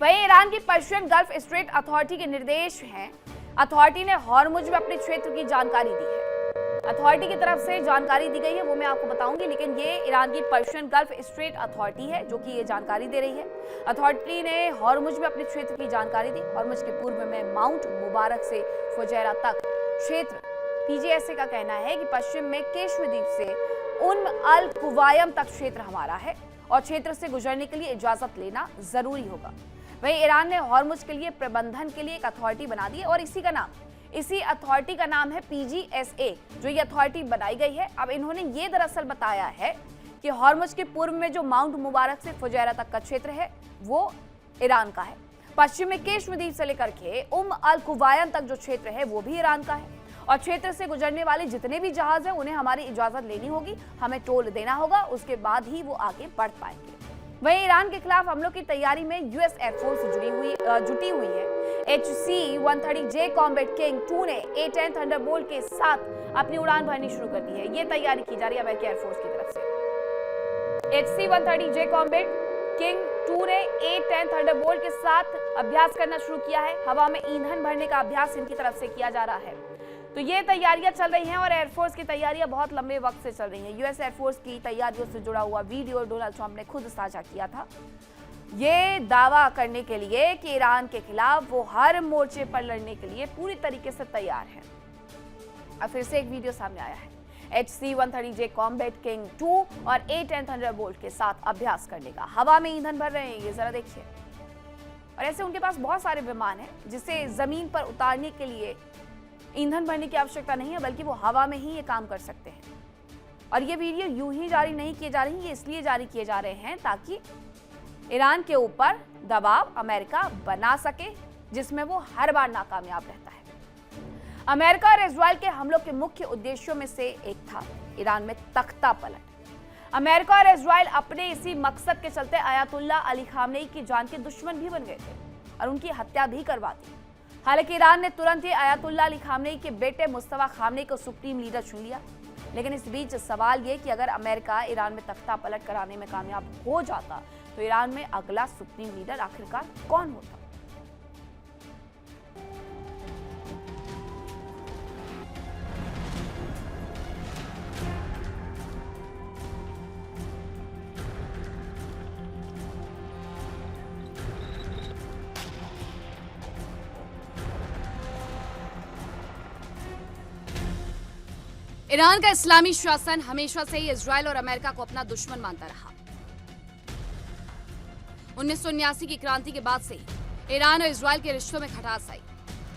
वहीं ईरान की Persian gulf straight authority के निर्देश हैं। अथॉरिटी ने हॉर्मुज में अपने क्षेत्र की जानकारी दी है। अथॉरिटी की तरफ से जानकारी दी गई है, वो मैं आपको बताऊंगी, लेकिन ये ईरान की पर्शियन गल्फ स्ट्रेट अथॉरिटी है जो कि ये जानकारी दे रही है। अथॉरिटी ने हॉर्मुज में अपने क्षेत्र की जानकारी दी। हॉर्मुज के पूर्व में माउंट मुबारक से फुजैरा तक क्षेत्र, पीजीएसए का कहना है कि पश्चिम में केश्व द्वीप से अल कुवायम तक क्षेत्र हमारा है और क्षेत्र से गुजरने के लिए इजाजत लेना जरूरी होगा। वहीं ईरान ने हॉर्मुज के लिए प्रबंधन के लिए एक अथॉरिटी बना दी है और इसी अथॉरिटी का नाम है पीजीएसए, जो ये अथॉरिटी बनाई गई है। अब इन्होंने ये दरअसल बताया है कि हॉर्मुज के पूर्व में जो माउंट मुबारक से फुजैरा तक का क्षेत्र है वो ईरान का है। पश्चिम में केश्व द्वीप से लेकर के अल कुवायम तक जो क्षेत्र है वो भी ईरान का है और क्षेत्र से गुजरने वाले जितने भी जहाज हैं उन्हें हमारी इजाजत लेनी होगी, हमें टोल देना होगा, उसके बाद ही वो आगे बढ़ पाएंगे। वहीं ईरान के खिलाफ हमलों की तैयारी में यूएस एयरफोर्स जुटी हुई है। HC-130J कॉम्बैट किंग 2 ने A-10 थंडरबोल्ट के साथ अपनी उड़ान भरनी शुरू कर दी है। ये तैयारी की जा रही है अमेरिकी एयरफोर्स की तरफ से। HC-130J कॉम्बैट किंग 2 ने A-10 थंडरबोल्ट के साथ अभ्यास करना शुरू किया है। हवा में ईंधन भरने का अभ्यास इनकी तरफ से किया जा रहा है। तो ये तैयारियां चल रही हैं और एयरफोर्स की तैयारियां बहुत लंबे वक्त से चल रही हैं। यूएस एयरफोर्स की तैयारियों से जुड़ा हुआ वीडियो डोनाल्ड ट्रंप ने खुद साझा किया था, ये दावा करने के लिए कि ईरान के खिलाफ वो हर मोर्चे पर लड़ने के लिए पूरी तरीके से तैयार हैं। अब फिर से एक वीडियो सामने आया है HC-130J कॉम्बैट किंग 2 और A-10 थंडरबोल्ट के साथ अभ्यास करने का। हवा में ईंधन भर रहे हैं, ये जरा देखिए। और ऐसे उनके पास बहुत सारे विमान हैं जिसे जमीन पर उतारने के लिए ईंधन भरने की आवश्यकता नहीं है, बल्कि वो हवा में ही ये काम कर सकते हैं। और ये वीडियो यूं ही जारी नहीं किए जा रही, ये इसलिए जारी किए जा रहे हैं ताकि ईरान के ऊपर दबाव अमेरिका बना सके, जिसमें वो हर बार नाकामयाब रहता है। अमेरिका और इजराइल के हमलों के मुख्य उद्देश्यों में से एक था ईरान में तख्ता पलट। अमेरिका और इजराइल अपने इसी मकसद के चलते आयतुल्ला अली खामनेई की जान के दुश्मन भी बन गए थे और उनकी हत्या भी करवा दी। हालांकि ईरान ने तुरंत ही आयतुल्ला अली खामनेई के बेटे मुस्तफा खामनेई को सुप्रीम लीडर चुन लिया। लेकिन इस बीच सवाल ये कि अगर अमेरिका ईरान में तख्ता पलट कराने में कामयाब हो जाता तो ईरान में अगला सुप्रीम लीडर आखिरकार कौन होता? ईरान का इस्लामी शासन हमेशा से ही इजराइल और अमेरिका को अपना दुश्मन मानता रहा। 1979 की क्रांति के बाद से ईरान और इजराइल के रिश्तों में खटास आई।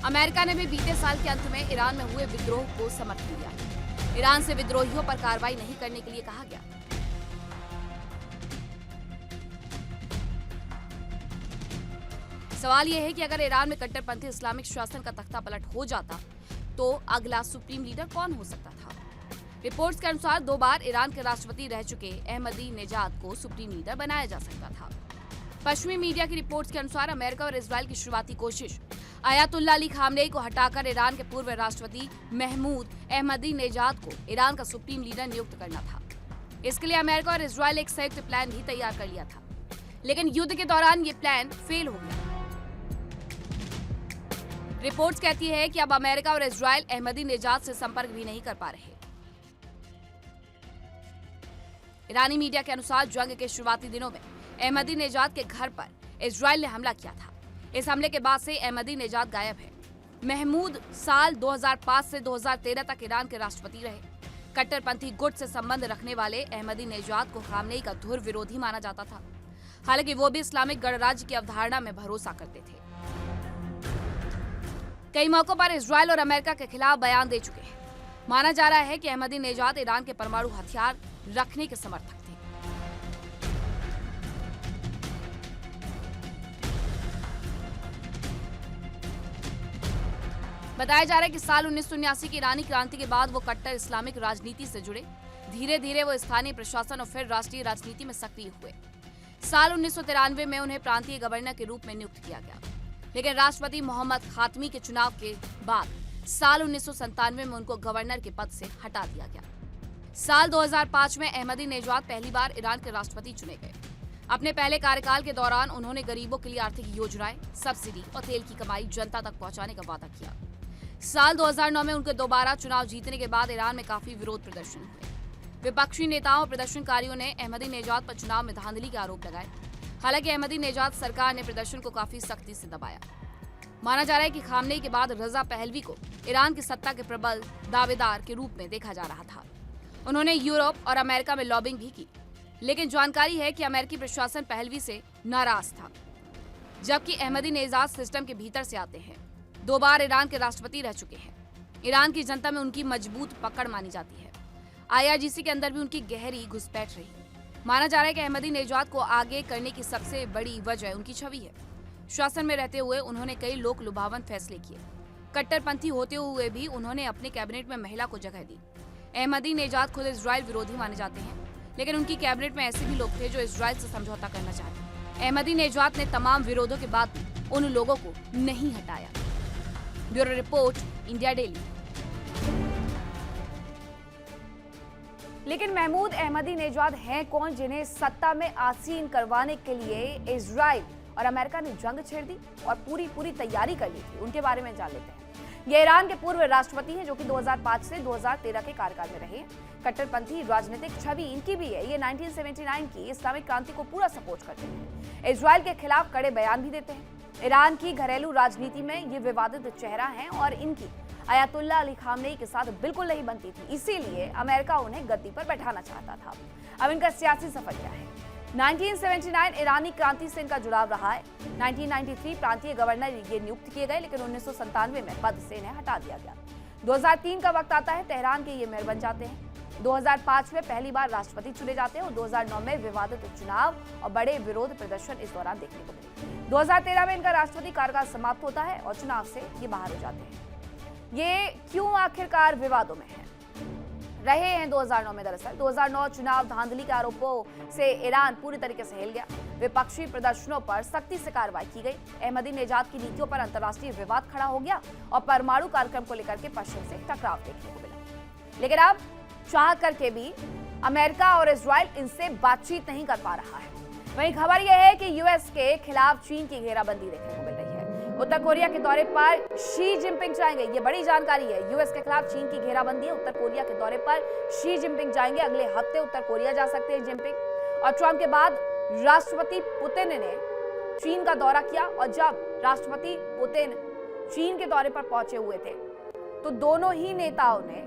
अमेरिका ने भी बीते साल के अंत में ईरान में हुए विद्रोह को समर्थन दिया। ईरान से विद्रोहियों पर कार्रवाई नहीं करने के लिए कहा गया। सवाल यह है कि अगर ईरान में कट्टरपंथी इस्लामिक शासन का तख्ता पलट हो जाता तो अगला सुप्रीम लीडर कौन हो सकता था? रिपोर्ट्स के अनुसार 2 बार ईरान के राष्ट्रपति रह चुके अहमदी नेजाद को सुप्रीम लीडर बनाया जा सकता था। पश्चिमी मीडिया की रिपोर्ट्स के अनुसार अमेरिका और इजराइल की शुरुआती कोशिश आयतुल्ला अली खामनेई को हटाकर ईरान के पूर्व राष्ट्रपति महमूद अहमदी नेजाद को ईरान का सुप्रीम लीडर नियुक्त करना था। इसके लिए अमेरिका और इजराइल एक संयुक्त प्लान भी तैयार कर लिया था, लेकिन युद्ध के दौरान ये प्लान फेल हो गया। रिपोर्ट्स कहती है कि अब अमेरिका और इजराइल अहमदी नेजाद से संपर्क भी नहीं कर पा रहे। ईरानी मीडिया के अनुसार जंग के शुरुआती दिनों में अहमदी नेजाद के घर पर इजराइल ने हमला किया था। इस हमले के बाद से अहमदी नेजाद गायब है। महमूद साल 2005 से 2013 तक ईरान के राष्ट्रपति रहे। कट्टरपंथी गुट से संबंध रखने वाले अहमदी नेजाद को खामनेई का धुर विरोधी माना जाता था। हालांकि वो भी इस्लामिक गणराज्य की अवधारणा में भरोसा करते थे। कई मौकों पर इजराइल और अमेरिका के खिलाफ बयान दे चुके हैं। माना जा रहा है कि अहमदी नेजाद ईरान के परमाणु हथियार रखने के समर्थक थे। बताया जा रहा है कि साल 1979 की ईरानी क्रांति के बाद वो कट्टर इस्लामिक राजनीति से जुड़े। धीरे धीरे वो स्थानीय प्रशासन और फिर राष्ट्रीय राजनीति में सक्रिय हुए। साल 1993 में उन्हें प्रांतीय गवर्नर के रूप में नियुक्त किया गया, लेकिन राष्ट्रपति मोहम्मद खातमी के चुनाव के बाद साल 1997 में उनको गवर्नर के पद से हटा दिया गया। साल 2005 में अहमदी नेजाद पहली बार ईरान के राष्ट्रपति चुने गए। अपने पहले कार्यकाल के दौरान उन्होंने गरीबों के लिए आर्थिक योजनाएं, सब्सिडी और तेल की कमाई जनता तक पहुंचाने का वादा किया। साल 2009 में उनके दोबारा चुनाव जीतने के बाद ईरान में काफी विरोध प्रदर्शन हुए। विपक्षी नेताओं और प्रदर्शनकारियों ने अहमदीनेजाद पर चुनाव में धांधली के आरोप लगाए। हालांकि अहमदीनेजाद सरकार ने प्रदर्शन को काफी सख्ती से दबाया। माना जा रहा है कि खामनेई के बाद रजा पहलवी को ईरान की सत्ता के प्रबल दावेदार के रूप में देखा जा रहा था। उन्होंने यूरोप और अमेरिका में लॉबिंग भी की, लेकिन जानकारी है कि अमेरिकी प्रशासन पहलवी से नाराज था, जबकि अहमदीनेजाद सिस्टम के भीतर से आते हैं। 2 बार ईरान के राष्ट्रपति रह चुके हैं। ईरान की जनता में उनकी मजबूत पकड़ मानी जाती है। IRGC के अंदर भी उनकी गहरी घुसपैठ रही। माना जा रहा है कि अहमदीनेजाद को आगे करने की सबसे बड़ी वजह उनकी छवि है। शासन में रहते हुए उन्होंने कई लोक लुभावन फैसले किए। कट्टरपंथी होते हुए भी उन्होंने अपने कैबिनेट में महिला को जगह दी। अहमदीनेजाद खुद इजराइल विरोधी माने जाते हैं, लेकिन उनकी कैबिनेट में ऐसे भी लोग थे जो इजराइल से समझौता करना चाहते। अहमदीनेजाद ने तमाम विरोधों के बाद भी उन लोगों को नहीं हटाया। Bureau report, India daily. लेकिन महमूद अहमदीनेजाद हैं कौन जिन्हें सत्ता में आसीन करवाने के लिए इजराइल और अमेरिका ने जंग छेड़ दी और पूरी तैयारी कर ली थी? उनके बारे में जान लेते हैं। ये ईरान के पूर्व राष्ट्रपति हैं जो कि 2005 से 2013 के कार्यकाल में रहे। कट्टरपंथी राजनीतिक छवि इनकी भी है। ये 1979 की इस्लामिक क्रांति को पूरा सपोर्ट करते हैं। इजराइल के खिलाफ कड़े बयान भी देते हैं। ईरान की घरेलू राजनीति में ये विवादित चेहरा हैं और इनकी अयातुल्ला अली खामनेई के साथ बिल्कुल नहीं बनती थी, इसीलिए अमेरिका उन्हें गद्दी पर बैठाना चाहता था। अब इनका सियासी सफर क्या है? 1979 ईरानी क्रांति से इनका जुड़ाव रहा है। 1993 प्रांतीय गवर्नर ये नियुक्त किए गए, लेकिन 1997 में पद से इन्हें हटा दिया गया। 2003 का वक्त आता है, तेहरान के ये मेयर बन जाते हैं। 2005 में पहली बार राष्ट्रपति चुने जाते हैं और 2009 में विवादित चुनाव और बड़े विरोध प्रदर्शन इस दौरान देखने को मिले। 2013 में इनका राष्ट्रपति कार्यकाल समाप्त होता है और चुनाव से ये बाहर हो जाते हैं। ये क्यों आखिरकार विवादों में है रहे हैं? 2009 में दरअसल 2009 चुनाव धांधली के आरोपों से ईरान पूरी तरीके से हिल गया। विपक्षी प्रदर्शनों पर सख्ती से कार्रवाई की गई। अहमदीनेजाद की नीतियों पर अंतर्राष्ट्रीय विवाद खड़ा हो गया और परमाणु कार्यक्रम को लेकर के पश्चिम से टकराव देखने को मिला। लेकिन अब चाह करके भी अमेरिका और इजराइल इनसे बातचीत नहीं कर पा रहा है। वहीं खबर यह है कि यूएस के खिलाफ चीन की घेराबंदी देखने को मिल रही है। उत्तर कोरिया के दौरे पर शी जिनपिंग जाएंगे, ये बड़ी जानकारी है। यूएस के खिलाफ चीन की घेराबंदी है। उत्तर कोरिया के दौरे पर शी जिनपिंग जाएंगे। अगले हफ्ते उत्तर कोरिया जा सकते हैं जिनपिंग। और ट्रंप के बाद राष्ट्रपति पुतिन ने चीन का दौरा किया और जब राष्ट्रपति पुतिन चीन के दौरे पर पहुंचे हुए थे तो दोनों ही नेताओं ने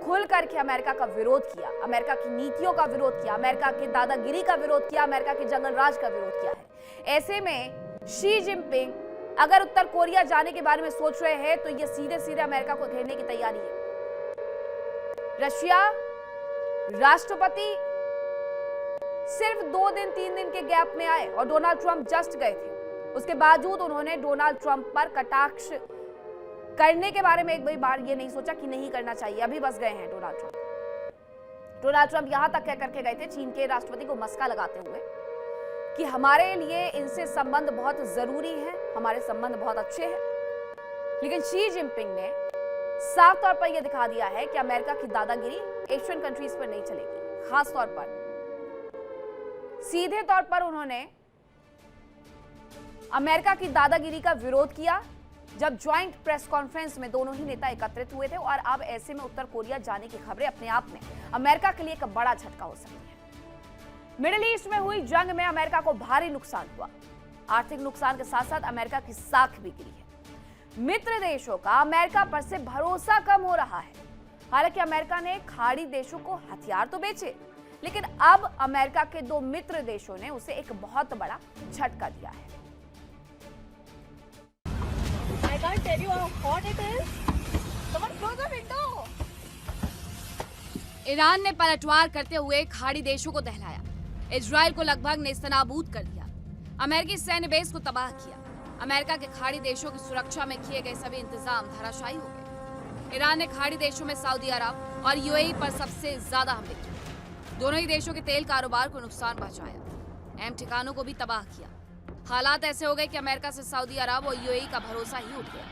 खुल करके अमेरिका का विरोध किया, अमेरिका की नीतियों का विरोध किया, अमेरिका की दादागिरी का विरोध किया, अमेरिका के जंगल राज का विरोध किया है। ऐसे में शी जिनपिंग अगर उत्तर कोरिया जाने के बारे में सोच रहे हैं तो ये सीधे सीधे अमेरिका को घेरने की तैयारी है। रशिया राष्ट्रपति सिर्फ 2 दिन 3 दिन के गैप में आए और डोनाल्ड ट्रंप जस्ट गए थे। उसके बावजूद उन्होंने डोनाल्ड ट्रंप पर कटाक्ष करने के बारे में एक बार ये नहीं सोचा कि नहीं करना चाहिए। अभी बस गए हैं डोनाल्ड ट्रंप यहां तक कह करके गए थे चीन के राष्ट्रपति को मस्का लगाते हुए कि हमारे लिए इनसे संबंध बहुत जरूरी है, हमारे संबंध बहुत अच्छे हैं। लेकिन शी जिनपिंग ने साफ तौर पर यह दिखा दिया है कि अमेरिका की दादागिरी एशियन कंट्रीज पर नहीं चलेगी। खास तौर पर सीधे तौर पर उन्होंने अमेरिका की दादागिरी का विरोध किया जब ज्वाइंट प्रेस कॉन्फ्रेंस में दोनों ही नेता एकत्रित हुए थे। और अब ऐसे में उत्तर कोरिया जाने की खबरें अपने आप में अमेरिका के लिए एक बड़ा झटका हो सकती है। मिडिल ईस्ट में हुई जंग में अमेरिका को भारी नुकसान हुआ। आर्थिक नुकसान के साथ साथ अमेरिका की साख भी गिरी है। मित्र देशों का अमेरिका पर से भरोसा कम हो रहा है। हालांकि अमेरिका ने खाड़ी देशों को हथियार तो बेचे, लेकिन अब अमेरिका के 2 मित्र देशों ने उसे एक बहुत बड़ा झटका दिया है। I can't tell you how hot it is. Someone close the window. Iran ने पलटवार करते हुए खाड़ी देशों को दहलाया। इजराइल को लगभग नेस्तनाबूद कर दिया। अमेरिकी सैन्य बेस को तबाह किया। अमेरिका के खाड़ी देशों की सुरक्षा में किए गए सभी इंतजाम धराशायी हो गए। ईरान ने खाड़ी देशों में सऊदी अरब और यूएई पर सबसे ज्यादा हमले किए। दोनों ही देशों के तेल कारोबार को नुकसान पहुंचाया, अहम ठिकानों को भी तबाह किया। हालात ऐसे हो गए कि अमेरिका से सऊदी अरब और यूएई का भरोसा ही उठ गया।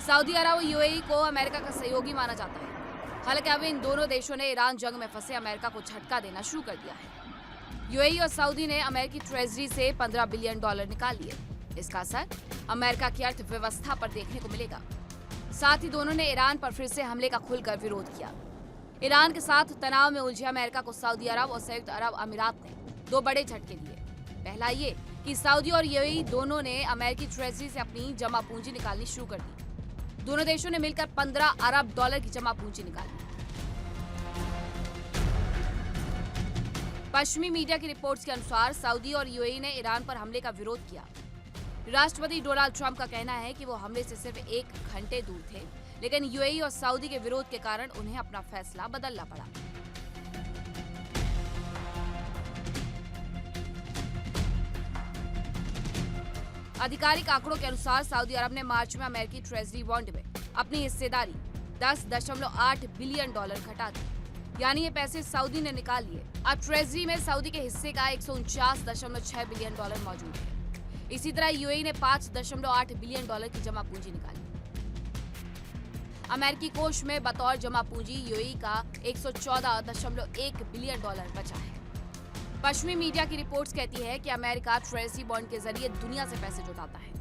सऊदी अरब और यूएई को अमेरिका का सहयोगी माना जाता है। हालांकि अब इन दोनों देशों ने ईरान जंग में फंसे अमेरिका को झटका देना शुरू कर दिया है। यूएई और सऊदी ने अमेरिकी ट्रेजरी से $15 बिलियन निकाल लिए। इसका असर अमेरिका की अर्थव्यवस्था पर देखने को मिलेगा। साथ ही दोनों ने ईरान पर फिर से हमले का खुलकर विरोध किया। ईरान के साथ तनाव में उलझे अमेरिका को सऊदी अरब और संयुक्त अरब अमीरात ने 2 बड़े झटके दिए। पहला ये कि सऊदी और यूएई दोनों ने अमेरिकी ट्रेजरी से अपनी जमा पूंजी निकालनी शुरू कर दी। दोनों देशों ने मिलकर $15 अरब की जमा पूंजी निकाली। पश्चिमी मीडिया की रिपोर्ट्स के अनुसार सऊदी और यूएई ने ईरान पर हमले का विरोध किया। राष्ट्रपति डोनाल्ड ट्रंप का कहना है कि वो हमले से सिर्फ 1 घंटे दूर थे, लेकिन यूएई और सऊदी के विरोध के कारण उन्हें अपना फैसला बदलना पड़ा। आधिकारिक आंकड़ों के अनुसार सऊदी अरब ने मार्च में अमेरिकी ट्रेजरी बॉन्ड में अपनी हिस्सेदारी $10.8 बिलियन घटा दी, यानी ये पैसे सऊदी ने निकाल लिए। अब ट्रेजरी में सऊदी के हिस्से का $149.6 बिलियन मौजूद है। इसी तरह यूएई ने $5.8 बिलियन की जमा पूंजी निकाली। अमेरिकी कोष में बतौर जमा पूंजी यूएई का $114.1 बिलियन बचा है। पश्चिमी मीडिया की रिपोर्ट्स कहती है कि अमेरिका ट्रेजरी बॉन्ड के जरिए दुनिया से पैसे जुटाता है।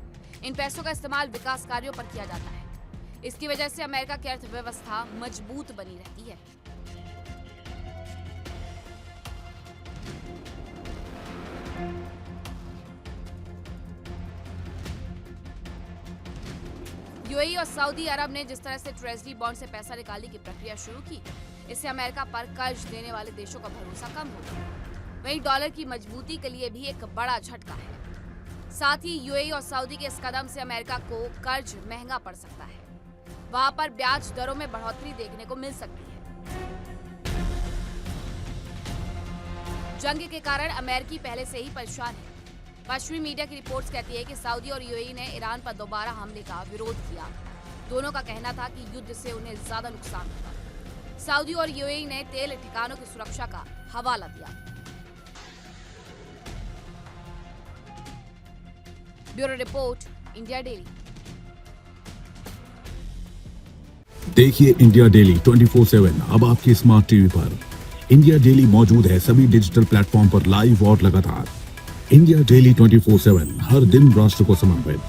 इन पैसों का इस्तेमाल विकास कार्यों पर किया जाता है। इसकी वजह से अमेरिका की अर्थव्यवस्था मजबूत बनी रहती है। यूएई और सऊदी अरब ने जिस तरह से ट्रेजरी बॉन्ड से पैसा निकालने की प्रक्रिया शुरू की, इससे अमेरिका पर कर्ज देने वाले देशों का भरोसा कम होगा। वहीं डॉलर की मजबूती के लिए भी एक बड़ा झटका है। साथ ही यूएई और सऊदी के इस कदम से अमेरिका को कर्ज महंगा पड़ सकता है। वहां पर ब्याज दरों में बढ़ोतरी देखने को मिल सकती है। जंग के कारण अमेरिकी पहले से ही परेशान है। पश्चिमी मीडिया की रिपोर्ट्स कहती है कि सऊदी और यूएई ने ईरान पर दोबारा हमले का विरोध किया। दोनों का कहना था कि युद्ध से उन्हें ज्यादा नुकसान होगा। सऊदी और यूएई ने तेल ठिकानों की सुरक्षा का हवाला दिया। Bureau report, India daily. देखिए इंडिया डेली 24/7 अब आपके स्मार्ट टीवी पर। इंडिया डेली मौजूद है सभी डिजिटल प्लेटफॉर्म पर लाइव और लगातार। इंडिया डेली 24/7 हर दिन राष्ट्र को समर्पित।